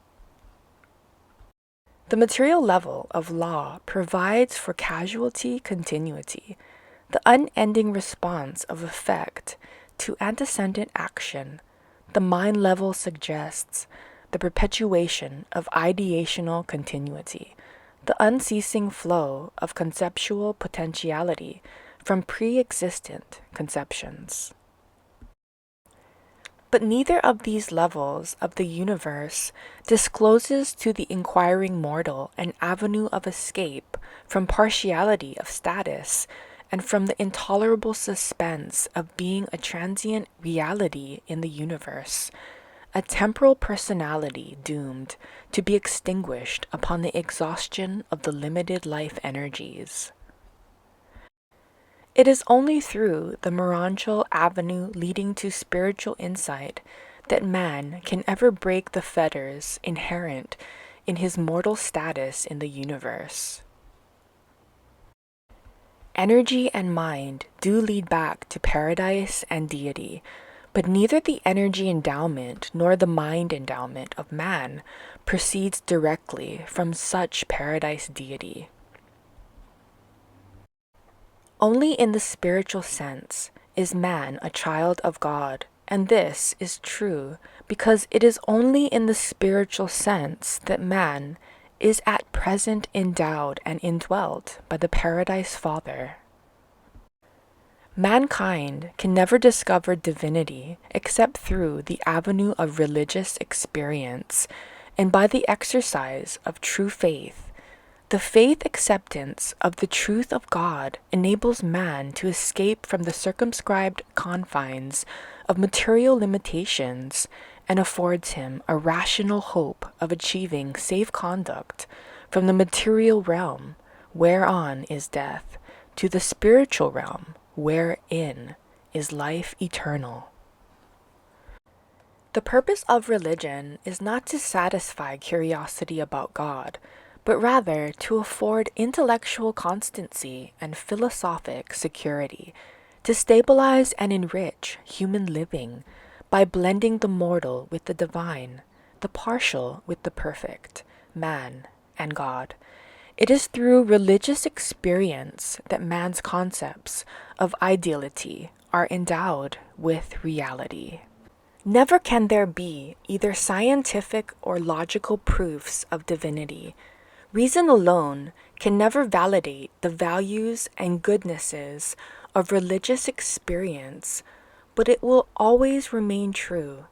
The material level of law provides for causality continuity, the unending response of effect to antecedent action. The mind level suggests the perpetuation of ideational continuity, the unceasing flow of conceptual potentiality from pre-existent conceptions. But neither of these levels of the universe discloses to the inquiring mortal an avenue of escape from partiality of status and from the intolerable suspense of being a transient reality in the universe, a temporal personality doomed to be extinguished upon the exhaustion of the limited life energies. It is only through the merantial avenue leading to spiritual insight that man can ever break the fetters inherent in his mortal status in the universe. Energy and mind do lead back to paradise and deity, but neither the energy endowment nor the mind endowment of man proceeds directly from such paradise deity. Only in the spiritual sense is man a child of God, and this is true because it is only in the spiritual sense that man is at present endowed and indwelt by the Paradise Father. Mankind can never discover divinity except through the avenue of religious experience and by the exercise of true faith. The faith acceptance of the truth of God enables man to escape from the circumscribed confines of material limitations and affords him a rational hope of achieving safe conduct from the material realm, whereon is death, to the spiritual realm, wherein is life eternal. The purpose of religion is not to satisfy curiosity about God, but rather to afford intellectual constancy and philosophic security, to stabilize and enrich human living by blending the mortal with the divine, the partial with the perfect, man and God. It is through religious experience that man's concepts of ideality are endowed with reality. Never can there be either scientific or logical proofs of divinity. Reason alone can never validate the values and goodnesses of religious experience, but it will always remain true.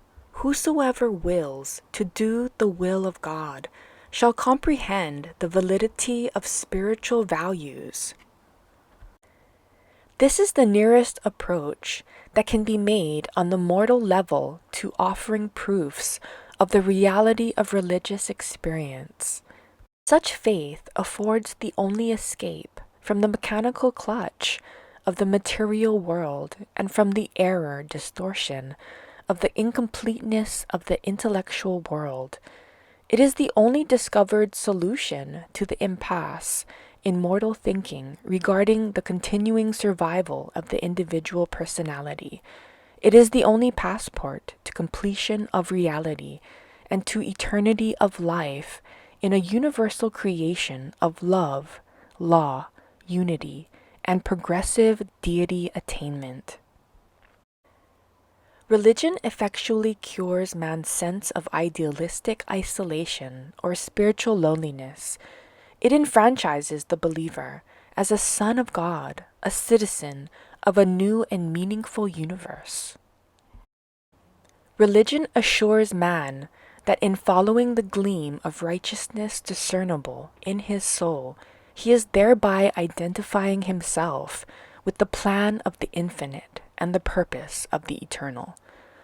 Whosoever wills to do the will of God shall comprehend the validity of spiritual values. This is the nearest approach that can be made on the mortal level to offering proofs of the reality of religious experience. Such faith affords the only escape from the mechanical clutch of the material world and from the error distortion of the incompleteness of the intellectual world. It is the only discovered solution to the impasse in mortal thinking regarding the continuing survival of the individual personality. It is the only passport to completion of reality and to eternity of life in a universal creation of love, law, unity, and progressive deity attainment. Religion effectually cures man's sense of idealistic isolation or spiritual loneliness. It enfranchises the believer as a son of God, a citizen of a new and meaningful universe. Religion assures man that in following the gleam of righteousness discernible in his soul, he is thereby identifying himself with the plan of the infinite and the purpose of the eternal.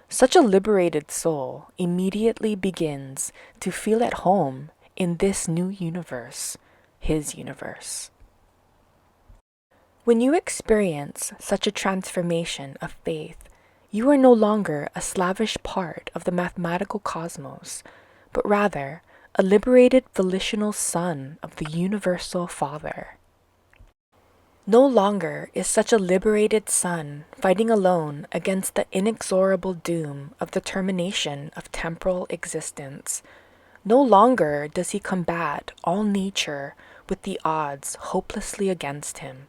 Such a liberated soul immediately begins to feel at home in this new universe, his universe. When you experience such a transformation of faith, you are no longer a slavish part of the mathematical cosmos, but rather a liberated volitional son of the universal Father. No longer is such a liberated son fighting alone against the inexorable doom of the termination of temporal existence. No longer does he combat all nature with the odds hopelessly against him.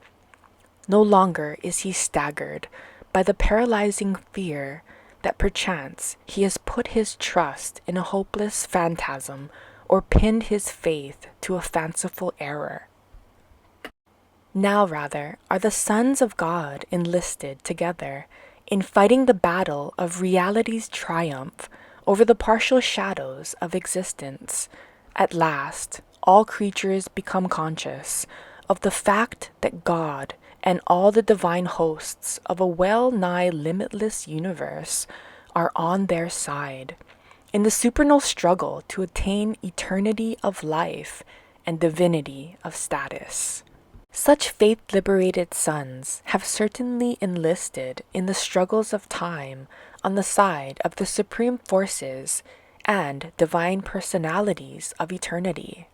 No longer is he staggered by the paralyzing fear that perchance he has put his trust in a hopeless phantasm or pinned his faith to a fanciful error. Now rather are the sons of God enlisted together In fighting the battle of reality's triumph over the partial shadows of existence, at last, all creatures become conscious of the fact that God and all the divine hosts of a well-nigh limitless universe are on their side in the supernal struggle to attain eternity of life and divinity of status. Such faith-liberated sons have certainly enlisted in the struggles of time on the side of the supreme forces and divine personalities of eternity.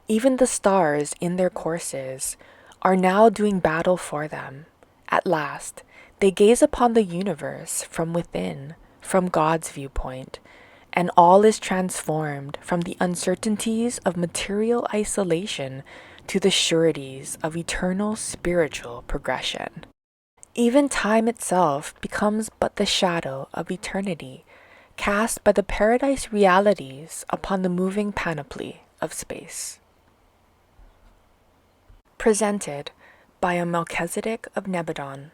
Even the stars in their courses are now doing battle for them. At last, they gaze upon the universe from within, from God's viewpoint, and all is transformed from the uncertainties of material isolation to the sureties of eternal spiritual progression. Even time itself becomes but the shadow of eternity, cast by the paradise realities upon the moving panoply of space. Presented by a Melchizedek of Nebadon.